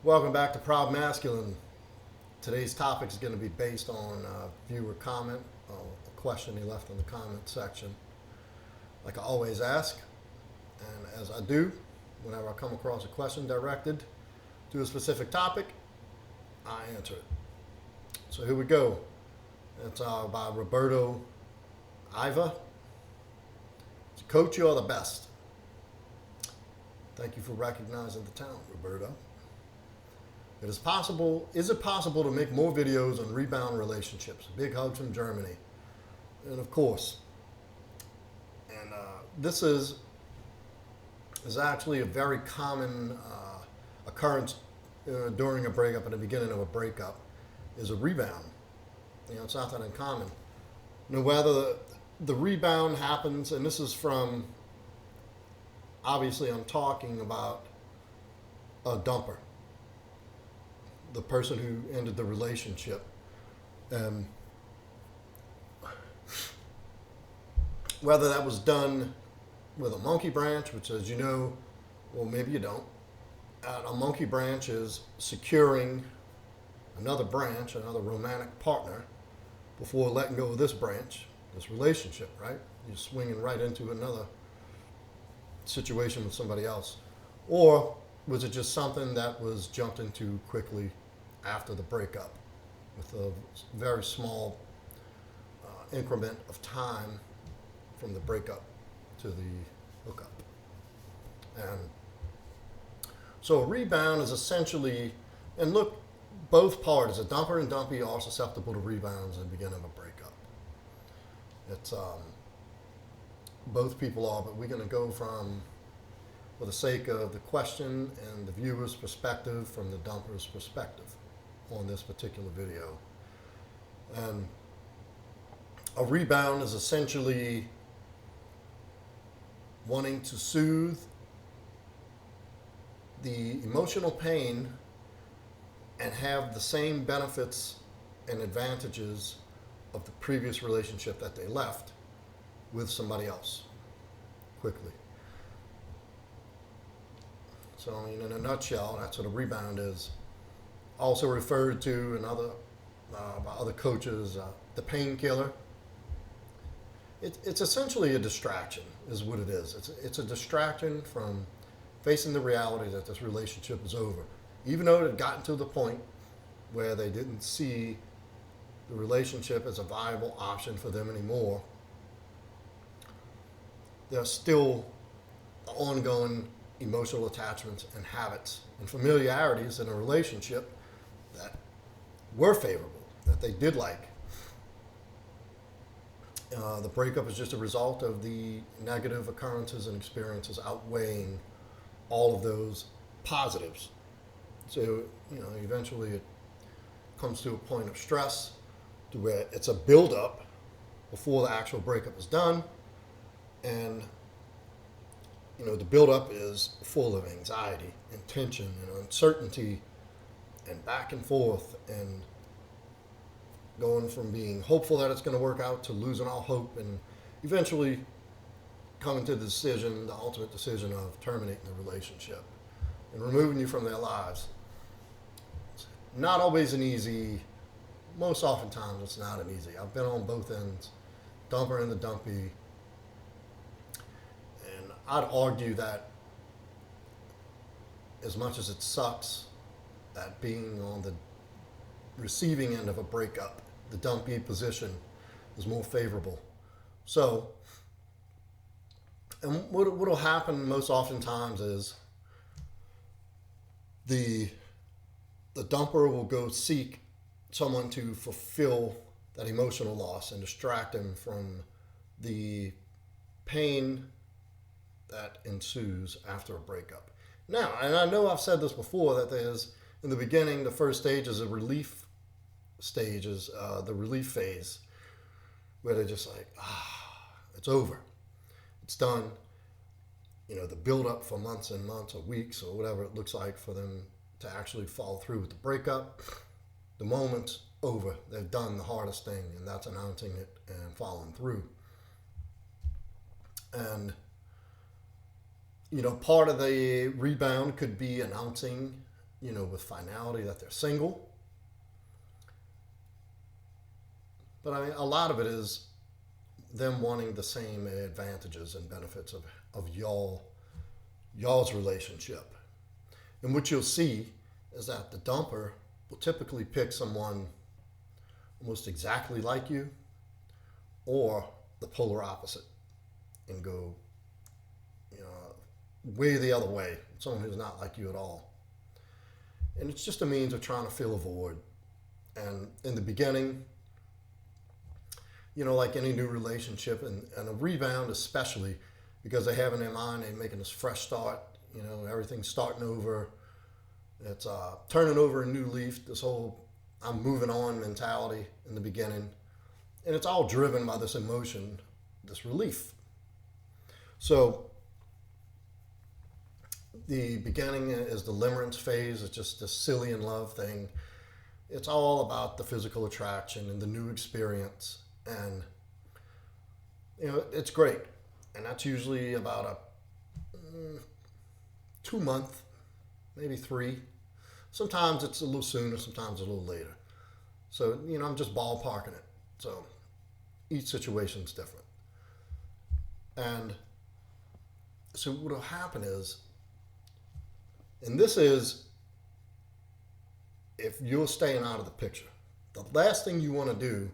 Welcome back to Proud Masculine. Today's topic is going to be based on a viewer comment, a question he left in the comment section. Like I always ask, and as I do, whenever I come across a question directed to a specific topic, I answer it. So here we go. It's by Roberto Iva. Coach, you're the best. Thank you for recognizing the talent, Roberto. Is it possible to make more videos on rebound relationships? Big hugs from Germany. And of course, and this is actually a very common occurrence during a breakup, at the beginning of a breakup, is a rebound. It's not that uncommon. Whether the rebound happens, and this is from, obviously I'm talking about a dumper, the person who ended the relationship. Whether that was done with a monkey branch, which, as you know, well, maybe you don't. A monkey branch is securing another branch, another romantic partner, before letting go of this branch, this relationship, right? You're swinging right into another situation with somebody else. Or was it just something that was jumped into quickly after the breakup with a very small increment of time from the breakup to the hookup? And so a rebound is essentially, and look, both parties, a dumper and dumpy, are susceptible to rebounds in the beginning of a breakup. It's both people are, but we're going to go from, for the sake of the question and the viewer's perspective, from the dumper's perspective on this particular video. And a rebound is essentially wanting to soothe the emotional pain and have the same benefits and advantages of the previous relationship that they left with somebody else quickly. So, I mean, in a nutshell, that's what a rebound is. Also referred to in by other coaches, the painkiller. It's essentially a distraction, is what it is. It's a distraction from facing the reality that this relationship is over. Even though it had gotten to the point where they didn't see the relationship as a viable option for them anymore, there's still ongoing emotional attachments and habits and familiarities in a relationship that were favorable, that they did like. The breakup is just a result of the negative occurrences and experiences outweighing all of those positives. So, eventually it comes to a point of stress to where it's a buildup before the actual breakup is done. And, the buildup is full of anxiety and tension and uncertainty and back and forth, and going from being hopeful that it's going to work out to losing all hope, and eventually coming to the ultimate decision of terminating the relationship and removing you from their lives. It's not always an easy, most oftentimes it's not an easy. I've been on both ends, dumper and the dumpy, and I'd argue that as much as it sucks that being on the receiving end of a breakup, the dumpy position is more favorable. So, and what will happen most oftentimes is the dumper will go seek someone to fulfill that emotional loss and distract him from the pain that ensues after a breakup. Now, and I know I've said this before, that there's, in the beginning, the first stage is a relief stage, is the relief phase, where they're just like, it's over. It's done. The build up for months and months or weeks or whatever it looks like for them to actually follow through with the breakup. The moment's over. They've done the hardest thing, and that's announcing it and following through. And part of the rebound could be announcing with finality that they're single. But I mean, a lot of it is them wanting the same advantages and benefits of y'all's relationship. And what you'll see is that the dumper will typically pick someone almost exactly like you or the polar opposite and go, way the other way, someone who's not like you at all. And it's just a means of trying to fill a void. And in the beginning, like any new relationship, and a rebound especially, because they have in their mind they're making this fresh start, everything's starting over. It's turning over a new leaf, this whole I'm moving on mentality in the beginning. And it's all driven by this emotion, this relief. So the beginning is the limerence phase. It's just this silly in love thing. It's all about the physical attraction and the new experience. And, it's great. And that's usually about a 2 month, maybe 3. Sometimes it's a little sooner, sometimes a little later. So, I'm just ballparking it. So each situation's different. And so what will happen is, and this is if you're staying out of the picture, the last thing you want to do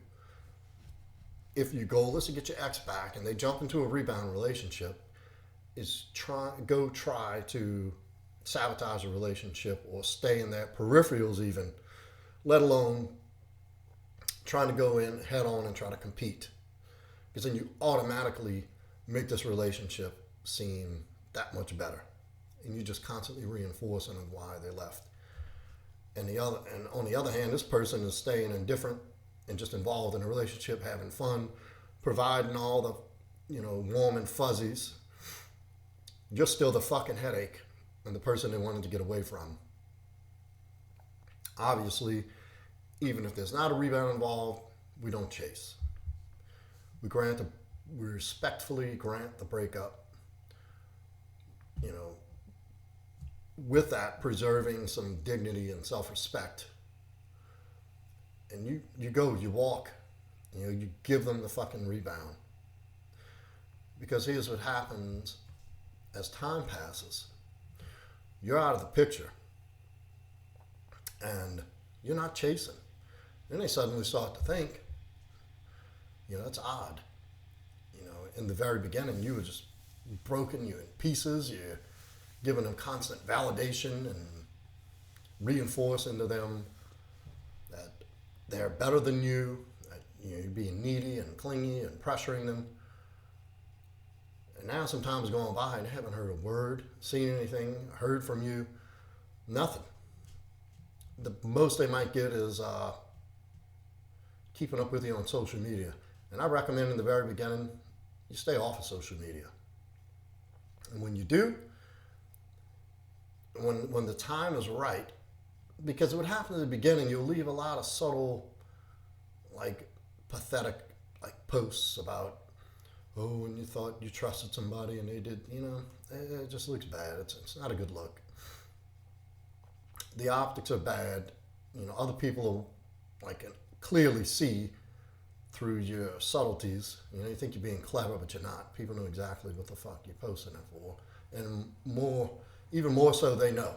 if your goal is to get your ex back and they jump into a rebound relationship is try to sabotage a relationship or stay in their peripherals even, let alone trying to go in head on and try to compete. Because then you automatically make this relationship seem that much better. And you just constantly reinforcing of why they left. And on the other hand, this person is staying indifferent and just involved in a relationship, having fun, providing all the, warm and fuzzies. You're still the fucking headache and the person they wanted to get away from. Obviously, even if there's not a rebound involved, we don't chase. We respectfully grant the breakup, with that preserving some dignity and self-respect. And you walk, you give them the fucking rebound. Because here's what happens as time passes. You're out of the picture and you're not chasing. Then they suddenly start to think, it's odd. In the very beginning, you were just broken, you're in pieces, you're giving them constant validation and reinforcing to them that they're better than you, that you're being needy and clingy and pressuring them. And now some time is going by and they haven't heard a word, seen anything, heard from you, nothing. The most they might get is keeping up with you on social media. And I recommend in the very beginning, you stay off of social media. And when you do, when the time is right, because what happens at the beginning, you'll leave a lot of subtle, pathetic, posts about, when you thought you trusted somebody and they did, it just looks bad. It's not a good look. The optics are bad. Other people can clearly see through your subtleties. You think you're being clever, but you're not. People know exactly what the fuck you're posting it for. And even more so, they know.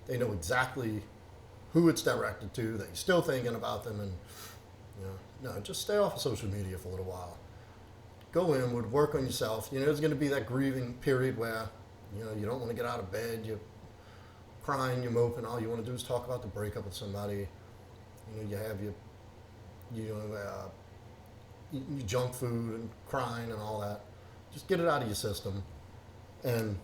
They know exactly who it's directed to, that you're still thinking about them, and no, just stay off of social media for a little while. Go inward, work on yourself. There's going to be that grieving period where, you don't want to get out of bed, you're crying, you're moping, all you want to do is talk about the breakup with somebody. You have your junk food and crying and all that. Just get it out of your system. And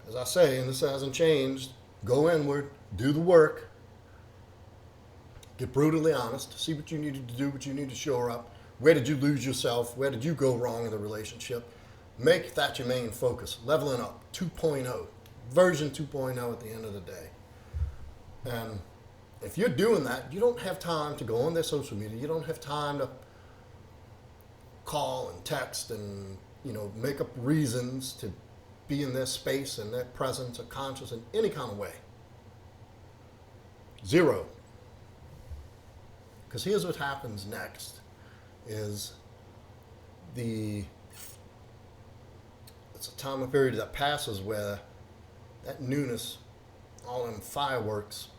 as I say, and this hasn't changed, go inward, do the work, get brutally honest, see what you needed to do, what you need to shore up. Where did you lose yourself? Where did you go wrong in the relationship? Make that your main focus. Leveling up 2.0, version 2.0 at the end of the day. And if you're doing that, you don't have time to go on their social media. You don't have time to call and text and, make up reasons to be in their space and their presence or conscious in any kind of way. Zero. Because here's what happens next is it's a time of period that passes where that newness, all them fireworks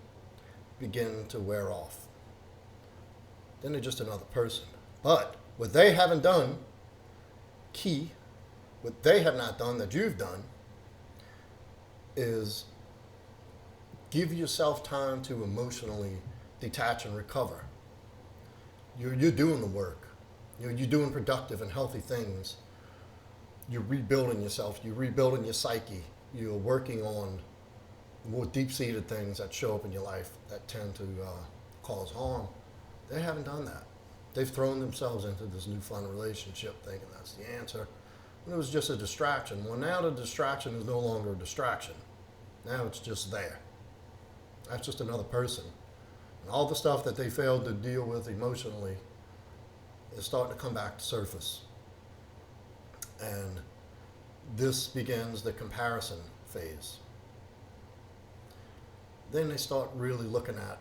begin to wear off. Then they're just another person. But what they haven't done, what they have not done that you've done, is give yourself time to emotionally detach and recover. You're doing the work. You're doing productive and healthy things. You're rebuilding yourself. You're rebuilding your psyche. You're working on more deep-seated things that show up in your life that tend to cause harm. They haven't done that. They've thrown themselves into this new fun relationship thinking that's the answer. And it was just a distraction. Well, now the distraction is no longer a distraction. Now it's just there. That's just another person. And all the stuff that they failed to deal with emotionally is starting to come back to surface. And this begins the comparison phase. Then they start really looking at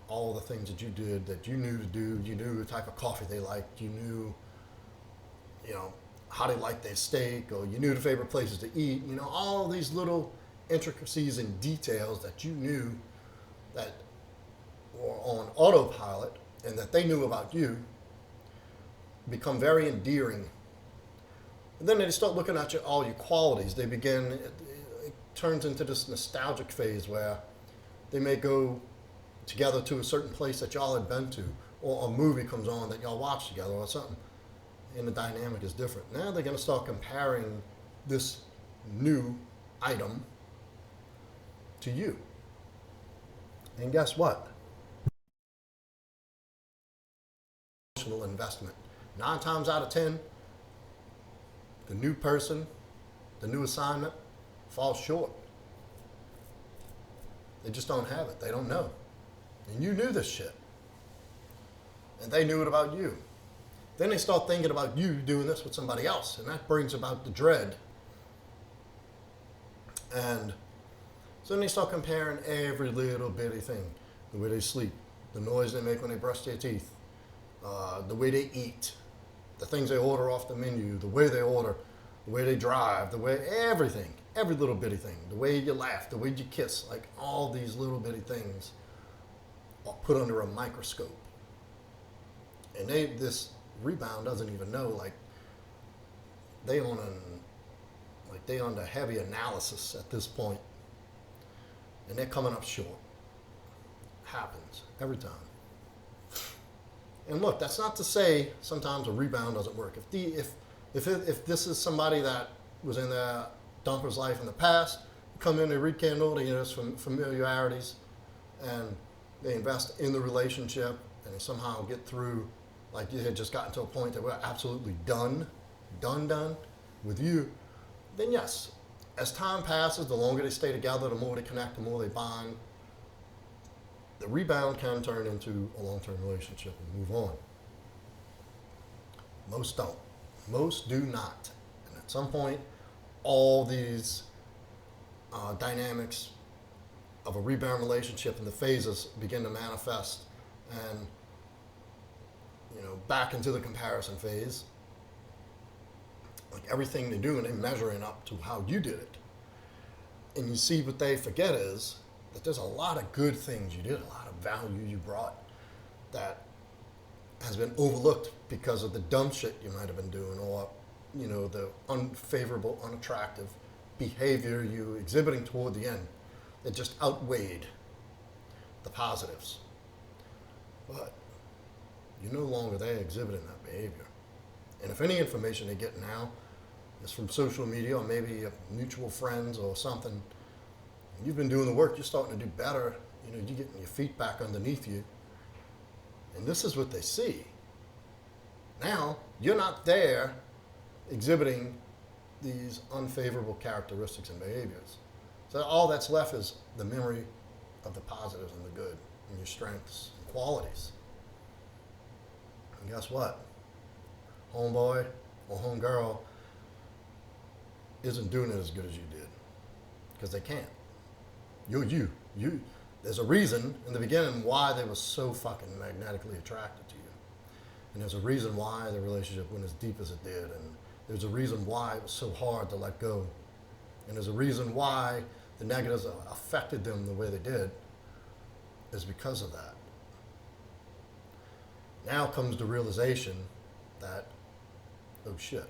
all the things that you did that you knew to do. You knew the type of coffee they liked. You knew, how they liked their steak, or you knew the favorite places to eat. All these little intricacies and details that you knew that were on autopilot and that they knew about you become very endearing. And then they start looking at all your qualities. They begin, it turns into this nostalgic phase where they may go together to a certain place that y'all had been to, or a movie comes on that y'all watch together or something, and the dynamic is different. Now they're going to start comparing this new item to you. And guess what? Emotional investment. 9 times out of 10, the new person, the new assignment falls short. They just don't have it. They don't know. And you knew this shit. And they knew it about you. Then they start thinking about you doing this with somebody else. And that brings about the dread. And so then they start comparing every little bitty thing. The way they sleep, the noise they make when they brush their teeth, the way they eat, the things they order off the menu, the way they order, the way they drive, the way everything, every little bitty thing, the way you laugh, the way you kiss, like all these little bitty things are put under a microscope. And this Rebound doesn't even know, like they under heavy analysis at this point, and they're coming up short. Happens every time. And look, that's not to say sometimes a rebound doesn't work. If this is somebody that was in the dumper's life in the past, come in, they rekindle, they get some familiarities, and they invest in the relationship, and they somehow get through, like you had just gotten to a point that we're absolutely done with you, then yes, as time passes, the longer they stay together, the more they connect, the more they bond, the rebound can turn into a long-term relationship and move on. Most don't. Most do not. And at some point, all these dynamics of a rebound relationship and the phases begin to manifest, and back into the comparison phase. Like everything they do, and they're measuring up to how you did it. And you see what they forget is that there's a lot of good things you did, a lot of value you brought that has been overlooked because of the dumb shit you might have been doing, or the unfavorable, unattractive behavior you exhibiting toward the end that just outweighed the positives. But you're no longer there exhibiting that behavior. And if any information they get now is from social media or maybe mutual friends or something, and you've been doing the work, you're starting to do better, you're getting your feet back underneath you. And this is what they see. Now, you're not there exhibiting these unfavorable characteristics and behaviors. So all that's left is the memory of the positives and the good and your strengths and qualities. And guess what? Homeboy or homegirl, isn't doing it as good as you did, because they can't. You're you. There's a reason in the beginning why they were so fucking magnetically attracted to you. And there's a reason why the relationship went as deep as it did. And there's a reason why it was so hard to let go. And there's a reason why the negatives affected them the way they did, is because of that. Now comes the realization that, oh shit,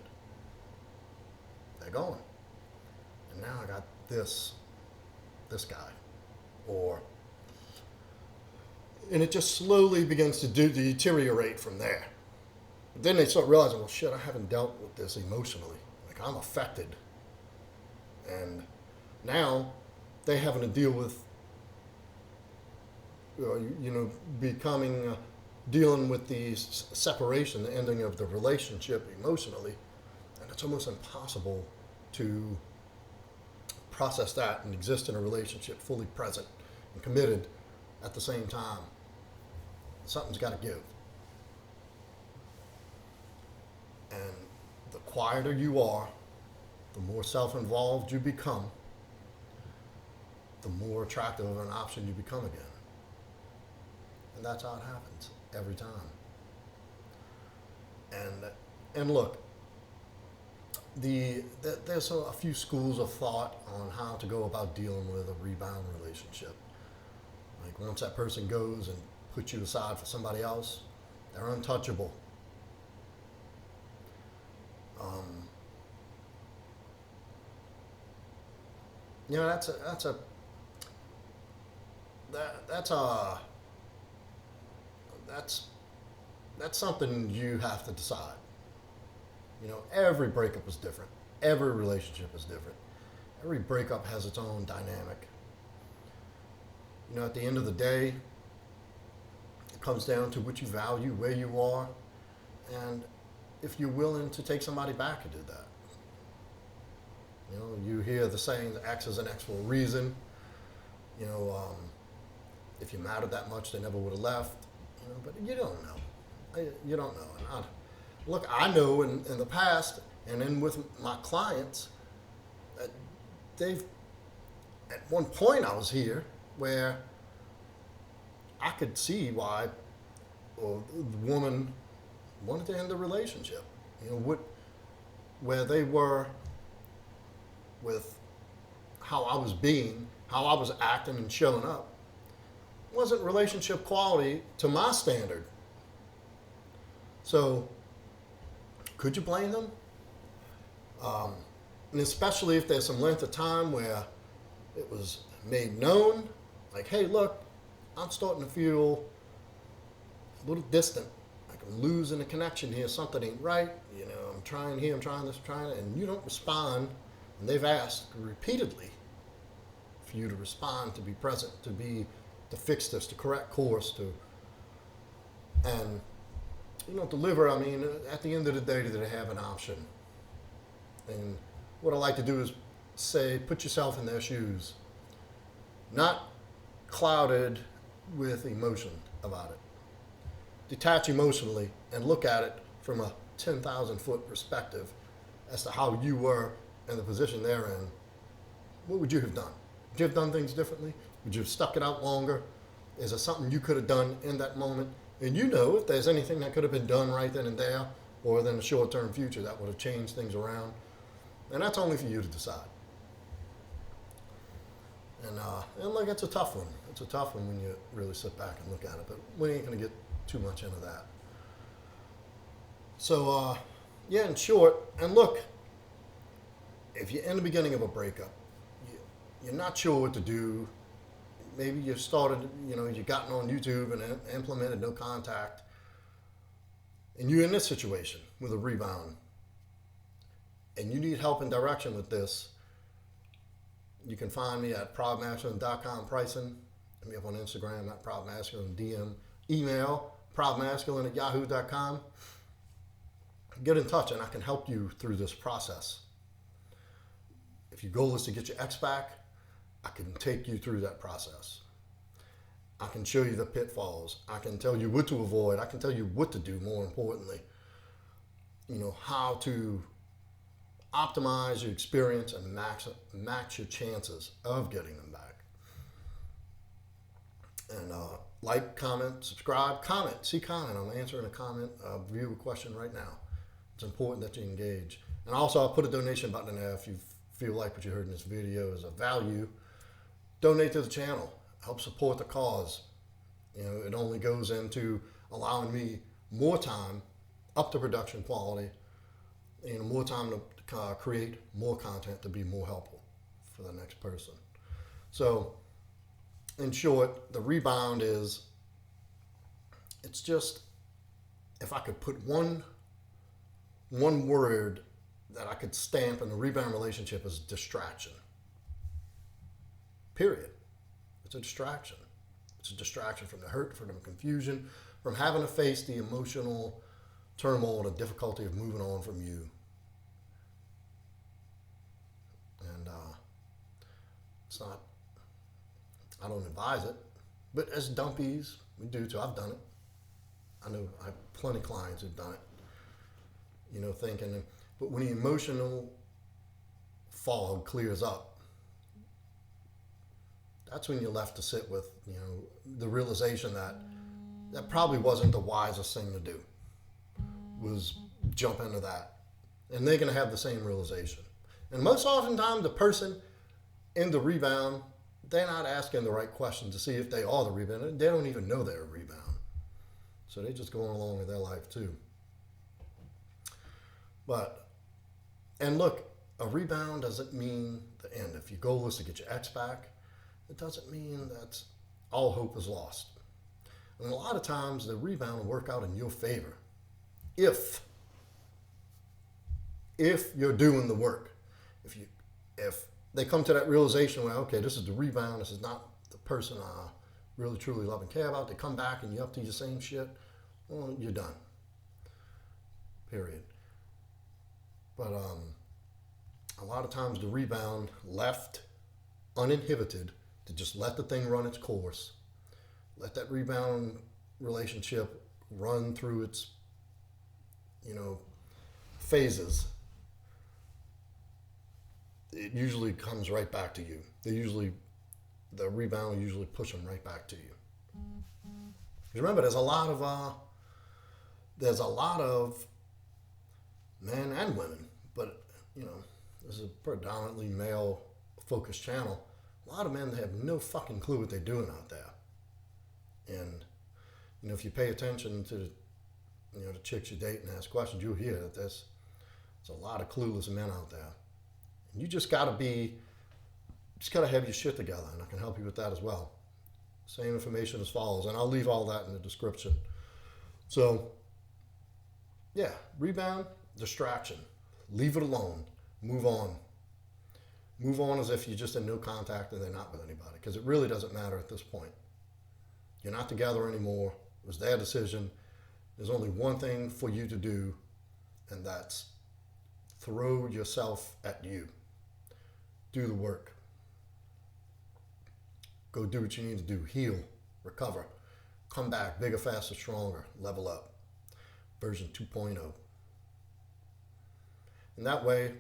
they're going. And now I got this guy. And it just slowly begins to deteriorate from there. But then they start realizing, well, shit, I haven't dealt with this emotionally. Like, I'm affected. And now they're having to deal with, dealing with the separation, the ending of the relationship emotionally. And it's almost impossible to process that and exist in a relationship fully present and committed at the same time. Something's got to give. And the quieter you are, the more self-involved you become, the more attractive of an option you become again. And that's how it happens every time. And look, there's a few schools of thought on how to go about dealing with a rebound relationship. Like, once that person goes and puts you aside for somebody else, they're untouchable. That's something you have to decide. Every breakup is different. Every relationship is different. Every breakup has its own dynamic. At the end of the day, it comes down to what you value, where you are, and if you're willing to take somebody back to do that. You hear the saying, the X is an X for a reason. If you mattered that much, they never would have left. But you don't know. You don't know. And I know in the past, and then with my clients, at one point I was here where I could see why the woman wanted to end the relationship. Where they were with how I was being, how I was acting and showing up, wasn't relationship quality to my standard. So, could you blame them? And especially if there's some length of time where it was made known, like, hey, look, I'm starting to feel a little distant. Like, I'm losing the connection here. Something ain't right. I'm trying here, I'm trying this, and you don't respond. And they've asked repeatedly for you to respond, to be present, to fix this, to correct course, and deliver. I mean, at the end of the day, do they have an option? And what I like to do is say, put yourself in their shoes, not clouded with emotion about it. Detach emotionally and look at it from a 10,000 foot perspective as to how you were in the position they're in. What would you have done? Would you have done things differently? Would you have stuck it out longer? Is there something you could have done in that moment? And if there's anything that could have been done right then and there, or in the short-term future that would have changed things around. And that's only for you to decide. And look, it's a tough one. It's a tough one when you really sit back and look at it. But we ain't going to get too much into that. So, in short, and look, if you're in the beginning of a breakup, you're not sure what to do. Maybe you started, you gotten on YouTube and implemented no contact. And you're in this situation with a rebound. And you need help and direction with this. You can find me at proudmasculine.com pricing. Hit me up on Instagram at proudmasculine, DM, email proudmasculine@yahoo.com. Get in touch and I can help you through this process. If your goal is to get your ex back, I can take you through that process. I can show you the pitfalls. I can tell you what to avoid. I can tell you what to do, more importantly. How to optimize your experience and match your chances of getting them back. And like, comment, subscribe, comment. See comment. I'm answering a comment, view a question right now. It's important that you engage. And also, I'll put a donation button in there if you feel like what you heard in this video is of value. Donate to the channel. Help support the cause. You know, it only goes into allowing me more time, up to production quality, you know, more time to create more content to be more helpful for the next person. So, in short, the rebound is, it's just, if I could put one word that I could stamp in the rebound relationship is distraction. Period. It's a distraction. It's a distraction from the hurt, from the confusion, from having to face the emotional turmoil and difficulty of moving on from you. And it's not, I don't advise it, but as dumpies, we do too. I've done it. I know I have plenty of clients who've done it. You know, thinking, but when the emotional fog clears up, that's when you're left to sit with, you know, the realization that that probably wasn't the wisest thing to do, was jump into that. And they're going to have the same realization. And most oftentimes, the person in the rebound, they're not asking the right questions to see if they are the rebound. They don't even know they're a rebound. So they're just going along with their life too. But, and look, a rebound doesn't mean the end. If your goal is to get your ex back, it doesn't mean that all hope is lost. And a lot of times the rebound will work out in your favor if you're doing the work. If they come to that realization where, okay, this is the rebound, this is not the person I really truly love and care about, they come back and you're up to your same shit, well, you're done. Period. But a lot of times the rebound left uninhibited to just let the thing run its course, let that rebound relationship run through its, you know, phases. It usually comes right back to you. The rebound will usually push them right back to you. Because remember, there's a lot of men and women, but you know, this is a predominantly male-focused channel. A lot of men have no fucking clue what they're doing out there. And you know, if you pay attention to the chicks you date and ask questions, you'll hear that there's a lot of clueless men out there. And you just gotta have your shit together, and I can help you with that as well. Same information as follows, and I'll leave all that in the description. So, yeah, rebound, distraction. Leave it alone. Move on. Move on as if you're just in no contact and they're not with anybody, because it really doesn't matter at this point. You're not together anymore. It was their decision. There's only one thing for you to do, and that's throw yourself at you. Do the work. Go do what you need to do. Heal, recover, come back bigger, faster, stronger, level up. Version 2.0. And that way,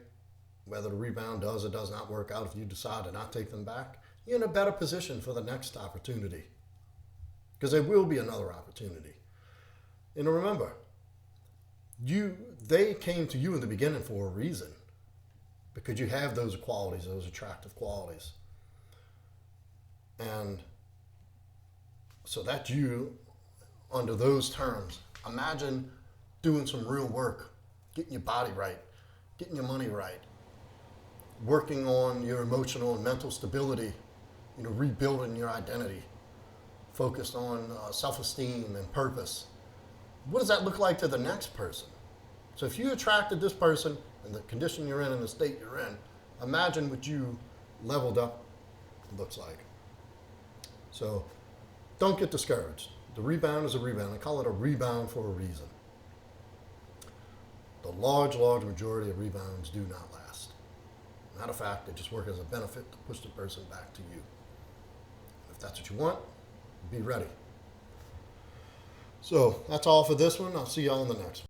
whether the rebound does or does not work out, if you decide to not take them back, you're in a better position for the next opportunity. Because there will be another opportunity. And remember, they came to you in the beginning for a reason. Because you have those qualities, those attractive qualities. And so that's you under those terms. Imagine doing some real work, getting your body right, getting your money right, working on your emotional and mental stability, you know, rebuilding your identity, focused on self-esteem and purpose. What does that look like to the next person? So if you attracted this person in the condition you're in and the state you're in, imagine what you leveled up looks like. So don't get discouraged. The rebound is a rebound. I call it a rebound for a reason. The large majority of rebounds do not last. Matter of fact, they just work as a benefit to push the person back to you. If that's what you want, be ready. So that's all for this one. I'll see y'all in the next one.